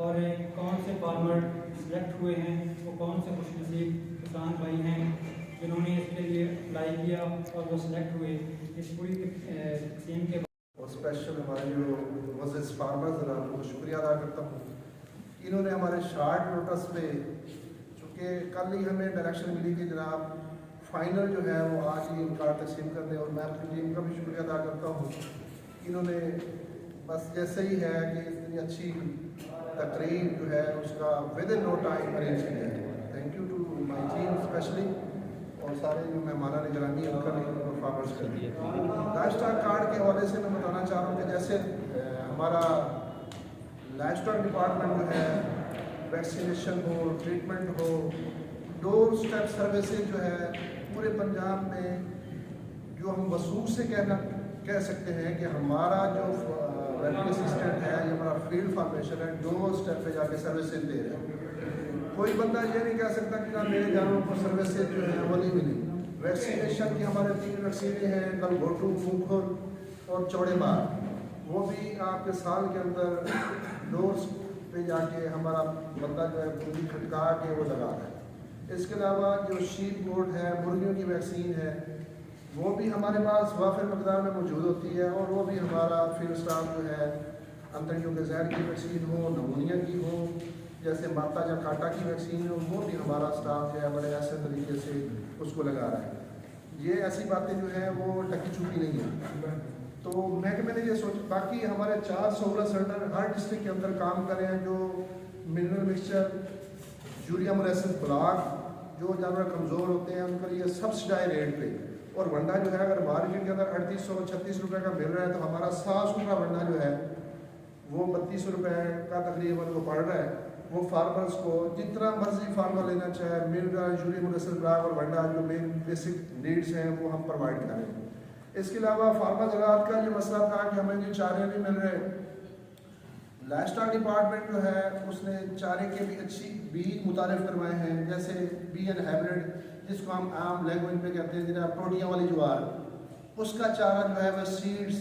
اور کون سے فارمر سلیکٹ ہوئے ہیں، وہ کون سے خوش نصیب کسان بھائی ہیں جنہوں نے اس کے لیے اپلائی کیا اور وہ سلیکٹ ہوئے، اس پوری تقسیم کے اور اسپیشل ہمارے جو معزز فارمرز ہیں ان کو شکریہ ادا کرتا ہوں، انہوں نے ہمارے شارٹ نوٹس پہ، چونکہ کل ہی ہمیں ڈائریکشن ملی کہ جناب فائنل جو ہے وہ آج ہی کارڈ تقسیم کر دیں، اور میں اپنی ٹیم کا بھی شکریہ ادا کرتا ہوں، انہوں نے بس جیسے ہی ہے کہ اتنی اچھی تقریب جو ہے اس کا with in no time arrange کیا ہے. Thank you to my team especially, اور سارے جو مہمانان گرامی ان کا بھی پرفارمنس کر دیا. لائف اسٹاک کارڈ کے حوالے سے میں بتانا چاہ رہا ہوں کہ جیسے ہمارا لائف اسٹاک ڈپارٹمنٹ جو ہے ویکسینیشن ہو، ٹریٹمنٹ ہو، ڈور اسٹیپ سروسز جو ہے پورے پنجاب میں، جو ہم وثوق سے کہہ سکتے ہیں کہ ہمارا جو ویٹرنری اسسٹنٹ ہے یا ہمارا فیلڈ فارمیشن ہے، ڈور اسٹیپ پہ جا کے سروسز دے رہے ہیں. کوئی بندہ یہ نہیں کہہ سکتا کہ میرے جانوروں کو سروسز جو ہے وہ نہیں ملی. ویکسینیشن کی ہمارے 3 ویکسینیں ہیں، کل گھوٹو، منگخور اور چوڑے مار، وہ بھی آپ کے سال کے اندر ڈورس پہ جا کے ہمارا بندہ جو ہے پوری کھٹکا کے وہ لگا رہا ہے. اس کے علاوہ جو شیپ گوٹ ہے، مرغیوں کی ویکسین ہے، وہ بھی ہمارے پاس وافر مقدار میں موجود ہوتی ہے، اور وہ بھی ہمارا فیلڈ اسٹاف جو ہے انتڑیوں کے زہر کی ویکسین ہو، نمونیا کی ہو، جیسے ماتا یا کاٹا کی ویکسین ہو، وہ بھی ہمارا اسٹاف جو ہے بڑے ایسے طریقے سے اس کو لگا رہا ہے. یہ ایسی باتیں جو ہیں وہ ٹکی چھپی نہیں ہیں. تو محکمے نے یہ سوچا، باقی ہمارے 4 سہولت سینٹر ہر ڈسٹرکٹ کے اندر کام کرے ہیں، جو منرل مکسچر، یوریا مولیسس بلاک، جو جانور کمزور ہوتے ہیں ان کے لیے سبسڈائی ریٹ پہ. اور ونڈا جو ہے اگر مارکیٹ کے اندر 3836 روپے کا مل رہا ہے تو ہمارا 700 کا ونڈا جو ہے وہ 3200 روپے کا تقریباً وہ پڑ رہا ہے. وہ فارمرز کو جتنا مرضی فارمر لینا چاہے، منرل، یوریا مولیسس بلاک اور ونڈا جو مین بیسک نیڈس ہیں وہ ہم پرووائڈ کریں. اس کے علاوہ فارمر زراعت کا جو مسئلہ تھا کہ ہمیں جو چارے نہیں مل رہے، لائف اسٹاک ڈپارٹمنٹ جو ہے اس نے چارے کے بھی اچھی بیج متعارف کروائے ہیں، جیسے بی این ہائبرڈ، جس کو ہم عام لینگویج میں کہتے ہیں جناب پروٹیاں والی جوار، اس کا چارہ جو ہے وہ سیڈز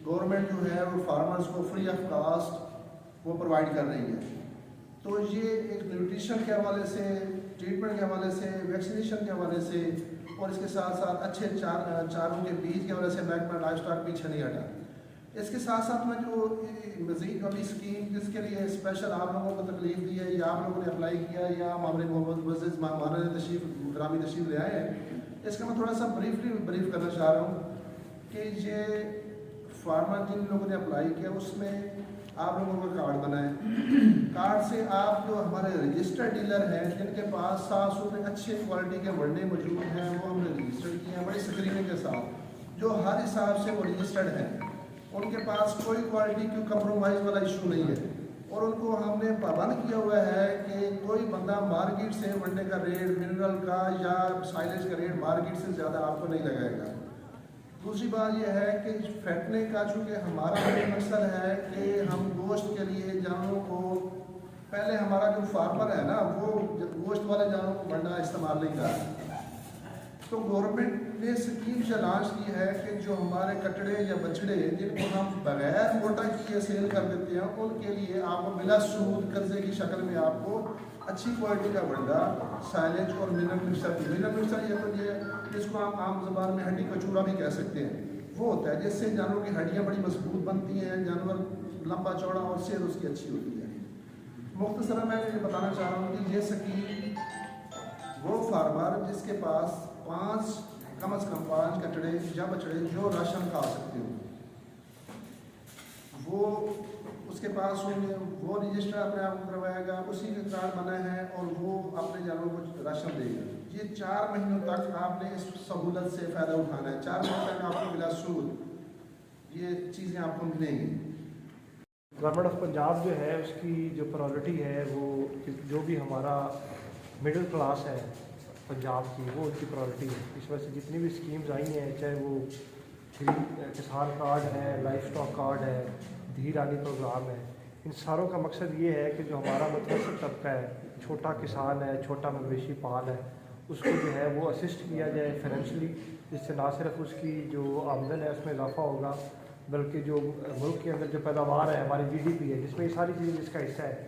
گورنمنٹ جو ہے وہ فارمرز کو فری آف کاسٹ وہ پرووائڈ کر رہی ہے. تو یہ ایک نیوٹریشن کے حوالے سے، ٹریٹمنٹ کے حوالے سے، ویکسینیشن کے حوالے سے، اور اس کے ساتھ ساتھ اچھے چاروں کے بیج کے وجہ سے محکمہ لائف اسٹاک پیچھے نہیں ہٹا. اس کے ساتھ ساتھ میں جو مزید ابھی اسکیم جس کے لیے اسپیشل آپ لوگوں کو تکلیف دی ہے یا آپ لوگوں نے اپلائی کیا یا ہمارے معزز مہمانوں نے گرامی تشریف لے آئے ہیں، اس کا میں تھوڑا سا بریف کرنا چاہ رہا ہوں کہ یہ فارمر جن لوگوں نے اپلائی کیا اس میں آپ لوگوں کو کارڈ بنائیں. کارڈ سے آپ جو ہمارے رجسٹرڈ ڈیلر ہیں جن کے پاس 700 میں اچھے کوالٹی کے ونڈے موجود ہیں وہ ہم نے رجسٹر کیے ہیں بڑی اسکریننگ کے ساتھ، جو ہر حساب سے وہ رجسٹرڈ ہیں، ان کے پاس کوئی کوالٹی کی کمپرومائز والا ایشو نہیں ہے. اور ان کو ہم نے پابند کیا ہوا ہے کہ کوئی بندہ مارکیٹ سے ونڈے کا ریٹ، منرل کا یا سائلیج کا ریٹ مارکیٹ سے زیادہ آپ کو نہیں لگائے گا. دوسری بات یہ ہے کہ پھینکنے کا، چونکہ ہمارا مقصد ہے کہ ہم گوشت کے لیے جانوروں کو، پہلے ہمارا جو فارمر ہے نا وہ گوشت والے جانوروں کو ونڈا استعمال نہیں کر رہا، تو گورنمنٹ نے اسکیم سے لانچ کی ہے کہ جو ہمارے کٹڑے یا بچڑے جن کو ہم بغیر موٹا کیے سیل کر دیتے ہیں ان کے لیے آپ کو بلا سود قرضے کی شکل میں آپ کو اچھی کوالٹی کا ونڈا، سائلیج اور منرل مکسچر یہ جس کو ہم عام زبان میں ہڈی کچورا بھی کہہ سکتے ہیں، وہ ہوتا ہے جس سے جانوروں کی ہڈیاں بڑی مضبوط بنتی ہیں، جانور لمبا چوڑا اور صحت اس کی اچھی ہوتی ہے. مختصراً میں یہ بتانا چاہ رہا ہوں کہ یہ اسکیم وہ فارمر جس کے پاس کم از کم 5 کٹڑے یا بچڑے جو راشن کھا سکتے ہوں، وہ اس کے پاس ہوں گے، وہ رجسٹر اپنے آپ کو کروائے گا، اسی کے کارڈ بنا ہے اور وہ اپنے جانوروں کو راشن دے گا. یہ 4 مہینوں تک آپ نے اس سہولت سے فائدہ اٹھانا ہے. 4 مہینوں تک آپ کو بلا سود یہ چیزیں آپ کو ملیں گی. گورنمنٹ آف پنجاب جو ہے اس کی جو پرائورٹی ہے وہ جو بھی ہمارا مڈل کلاس ہے پنجاب کی، وہ اس کی پرائورٹی ہے. اس وجہ سے جتنی بھی اسکیمز آئی ہیں، چاہے وہ کسان کارڈ ہے، لائف اسٹاک کارڈ ہے، دھی رانی پروگرام ہے، ان ساروں کا مقصد یہ ہے کہ جو ہمارا متوسط طبقہ ہے، چھوٹا کسان ہے، چھوٹا مویشی پال ہے، اس کو جو ہے وہ اسسٹ کیا جائے فائنینشلی، جس سے نہ صرف اس کی جو آمدن ہے اس میں اضافہ ہوگا، بلکہ جو ملک کے اندر جو پیداوار ہے، ہماری GDP ہے، جس میں یہ ساری چیزیں جس کا حصہ ہے،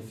AC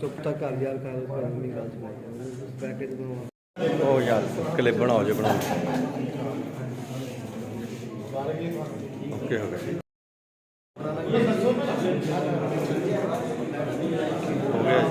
ਚੁੱਪ ਤੱਕ ਕਰ ਯਾਰ ਕਰ ਨਹੀਂ ਗੱਲ ਸੁਣਾਈ ਪੈਕੇਜ ਬਣਾਉਣਾ ਉਹ ਯਾਰ ਕਲਿੱਪ ਬਣਾਓ ਜੇ ਬਣਾਓ ਓਕੇ ਹੋ ਗਿਆ ਹੋ ਗਿਆ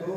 2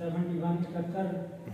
71